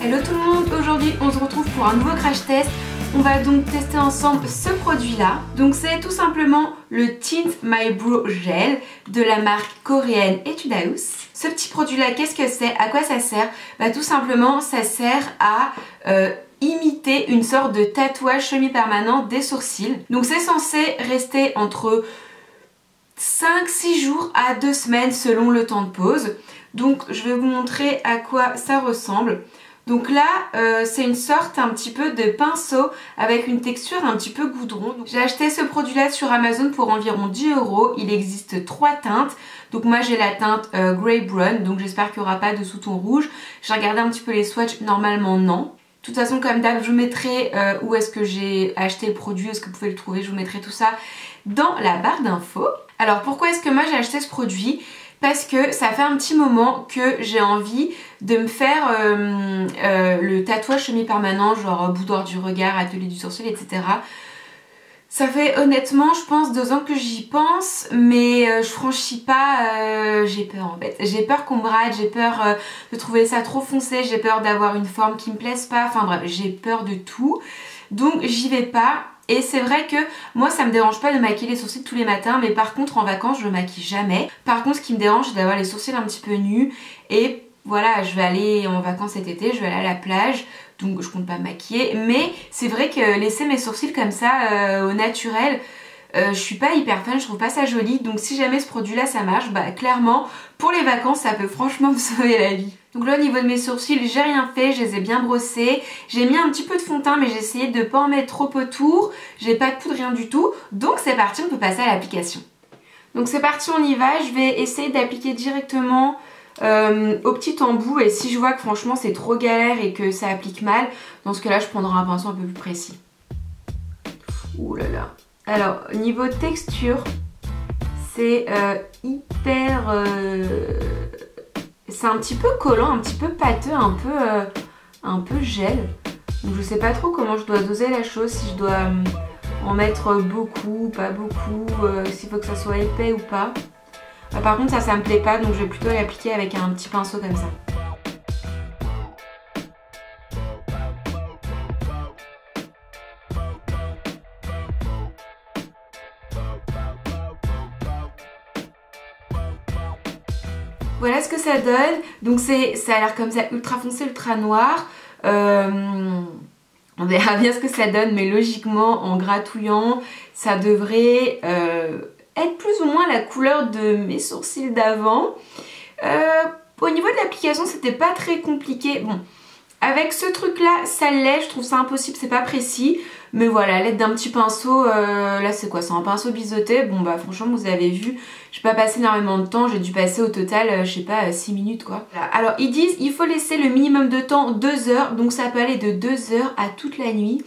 Hello tout le monde, aujourd'hui on se retrouve pour un nouveau crash test. On va donc tester ensemble ce produit là. Donc c'est tout simplement le Tint My Brow Gel de la marque coréenne Etude House. Ce petit produit là, qu'est-ce que c'est? À quoi ça sert? Bah tout simplement ça sert à imiter une sorte de tatouage semi-permanent des sourcils. Donc c'est censé rester entre 5-6 jours à 2 semaines selon le temps de pause. Donc je vais vous montrer à quoi ça ressemble. Donc là c'est une sorte un petit peu de pinceau avec une texture un petit peu goudron. J'ai acheté ce produit là sur Amazon pour environ 10 €. Il existe 3 teintes. Donc moi j'ai la teinte Grey Brown, donc j'espère qu'il n'y aura pas de sous-ton rouge. J'ai regardé un petit peu les swatchs, normalement non. De toute façon comme d'hab je vous mettrai où est-ce que j'ai acheté le produit, est-ce que vous pouvez le trouver, je vous mettrai tout ça dans la barre d'infos. Alors pourquoi est-ce que moi j'ai acheté ce produit? Parce que ça fait un petit moment que j'ai envie de me faire le tatouage semi-permanent, genre boudoir du regard, atelier du sourcil, etc. Ça fait honnêtement, je pense, 2 ans que j'y pense, mais je franchis pas, j'ai peur en fait. J'ai peur qu'on me rate, j'ai peur de trouver ça trop foncé, j'ai peur d'avoir une forme qui me plaise pas, enfin bref, j'ai peur de tout. Donc j'y vais pas. Et c'est vrai que moi ça me dérange pas de maquiller les sourcils tous les matins, mais par contre en vacances je le maquille jamais. Par contre ce qui me dérange c'est d'avoir les sourcils un petit peu nus. Et voilà, je vais aller en vacances cet été, je vais aller à la plage, donc je compte pas me maquiller. Mais c'est vrai que laisser mes sourcils comme ça au naturel, je suis pas hyper fan, je trouve pas ça joli. Donc si jamais ce produit là ça marche, bah clairement pour les vacances ça peut franchement me sauver la vie. Donc là au niveau de mes sourcils j'ai rien fait, je les ai bien brossés. J'ai mis un petit peu de fond de teint mais j'ai essayé de pas en mettre trop autour. J'ai pas de poudre, rien du tout. Donc c'est parti, on peut passer à l'application. Donc c'est parti, on y va. Je vais essayer d'appliquer directement au petit embout. Et si je vois que franchement c'est trop galère et que ça applique mal, dans ce cas là je prendrai un pinceau un peu plus précis. Ouh là là. Alors niveau texture c'est hyper... c'est un petit peu collant, un petit peu pâteux, un peu gel. Donc je sais pas trop comment je dois doser la chose, si je dois en mettre beaucoup, pas beaucoup, s'il faut que ça soit épais ou pas. Par contre ça me plaît pas, donc je vais plutôt l'appliquer avec un petit pinceau comme ça. Voilà ce que ça donne. Donc ça a l'air comme ça ultra foncé, ultra noir. On verra bien ce que ça donne, mais logiquement en gratouillant ça devrait être plus ou moins la couleur de mes sourcils d'avant. Au niveau de l'application c'était pas très compliqué. Bon, avec ce truc là ça l'est, je trouve ça impossible, c'est pas précis. Mais voilà, à l'aide d'un petit pinceau, là c'est quoi? C'est un pinceau biseauté. Bon bah franchement vous avez vu, j'ai pas passé énormément de temps, j'ai dû passer au total, je sais pas, 6 minutes quoi. Voilà. Alors ils disent il faut laisser le minimum de temps, 2 heures, donc ça peut aller de 2 heures à toute la nuit.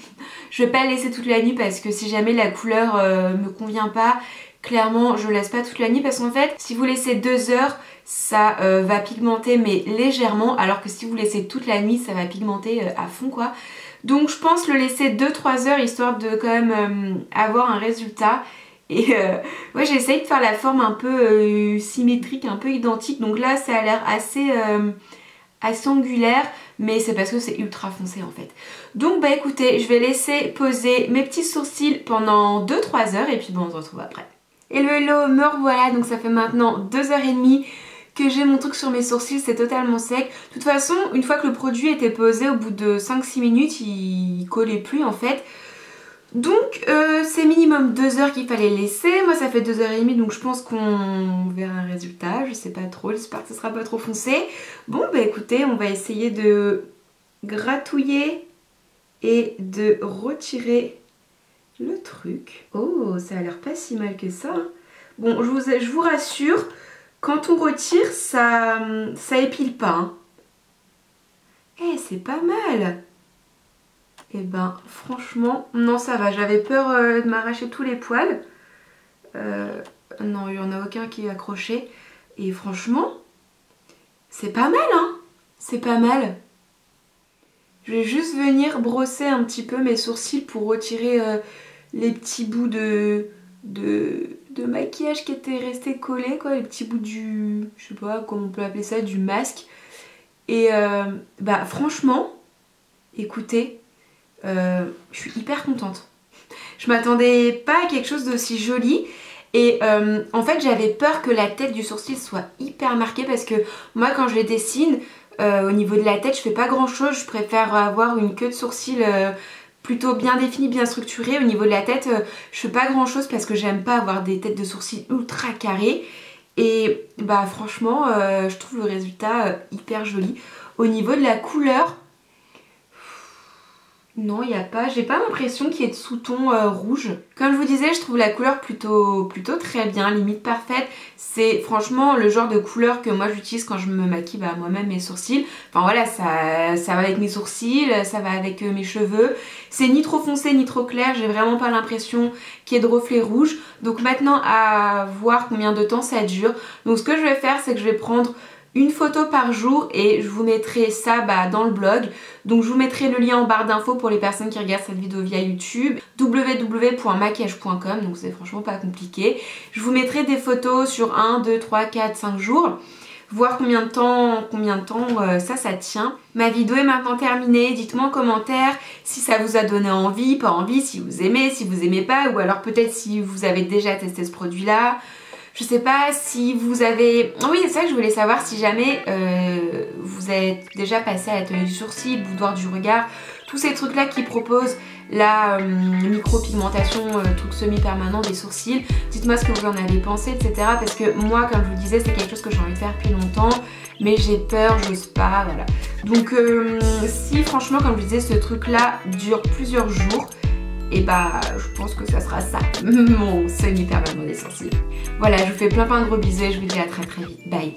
Je vais pas le laisser toute la nuit parce que si jamais la couleur me convient pas, clairement je laisse pas toute la nuit parce qu'en fait si vous laissez 2 heures ça va pigmenter mais légèrement, alors que si vous laissez toute la nuit ça va pigmenter à fond quoi. Donc je pense le laisser 2-3 heures histoire de quand même avoir un résultat. Et ouais, j'essaye de faire la forme un peu symétrique, un peu identique. Donc là ça a l'air assez angulaire, mais c'est parce que c'est ultra foncé en fait. Donc bah écoutez, je vais laisser poser mes petits sourcils pendant 2-3 heures et puis bon on se retrouve après. Hello, me revoilà, donc ça fait maintenant 2h30 que j'ai mon truc sur mes sourcils, c'est totalement sec. De toute façon, une fois que le produit était posé, au bout de 5-6 minutes, il collait plus en fait. Donc c'est minimum 2 heures qu'il fallait laisser. Moi ça fait 2h30, donc je pense qu'on verra un résultat. Je sais pas trop, j'espère que ce sera pas trop foncé. Bon bah écoutez, on va essayer de gratouiller et de retirer le truc. Oh, ça a l'air pas si mal que ça. Bon, je vous rassure, quand on retire, ça épile pas. Hein. Eh, c'est pas mal. Et ben, franchement, non, ça va. J'avais peur de m'arracher tous les poils. Non, il n'y en a aucun qui est accroché. Et franchement, c'est pas mal, hein. C'est pas mal. Je vais juste venir brosser un petit peu mes sourcils pour retirer les petits bouts de maquillage qui étaient restés collés, quoi, les petits bouts du, je sais pas comment on peut appeler ça, du masque. Et bah franchement, écoutez, je suis hyper contente. Je m'attendais pas à quelque chose d'aussi joli. Et en fait j'avais peur que la tête du sourcil soit hyper marquée parce que moi quand je les dessine au niveau de la tête je fais pas grand chose, je préfère avoir une queue de sourcil plutôt bien définie, bien structurée. Au niveau de la tête je fais pas grand chose parce que j'aime pas avoir des têtes de sourcils ultra carrées. Et bah franchement je trouve le résultat hyper joli. Au niveau de la couleur, non, il n'y a pas, j'ai pas l'impression qu'il y ait de sous-ton rouge. Comme je vous disais, je trouve la couleur plutôt très bien, limite parfaite. C'est franchement le genre de couleur que moi j'utilise quand je me maquille moi-même mes sourcils. Enfin voilà, ça va avec mes sourcils, ça va avec mes cheveux. C'est ni trop foncé ni trop clair, j'ai vraiment pas l'impression qu'il y ait de reflets rouges. Donc maintenant à voir combien de temps ça dure. Donc ce que je vais faire, c'est que je vais prendre une photo par jour et je vous mettrai ça dans le blog. Donc je vous mettrai le lien en barre d'infos pour les personnes qui regardent cette vidéo via YouTube, www.maquillage.com, donc c'est franchement pas compliqué. Je vous mettrai des photos sur 1, 2, 3, 4, 5 jours, voir combien de temps ça tient. Ma vidéo est maintenant terminée, dites-moi en commentaire si ça vous a donné envie, pas envie, si vous aimez pas, ou alors peut-être si vous avez déjà testé ce produit là. Je sais pas si vous avez... Oui, c'est ça que je voulais savoir, si jamais vous êtes déjà passé à l'atelier du sourcil, boudoir du regard, tous ces trucs là qui proposent la micropigmentation, truc semi-permanent des sourcils. Dites-moi ce que vous en avez pensé, etc. Parce que moi, comme je vous le disais, c'est quelque chose que j'ai envie de faire depuis longtemps, mais j'ai peur, j'ose pas, voilà. Donc si franchement, comme je vous disais, ce truc là dure plusieurs jours, et je pense que ça sera ça, mon semi-permanent des sourcils. Voilà, je vous fais plein de gros bisous et je vous dis à très vite. Bye.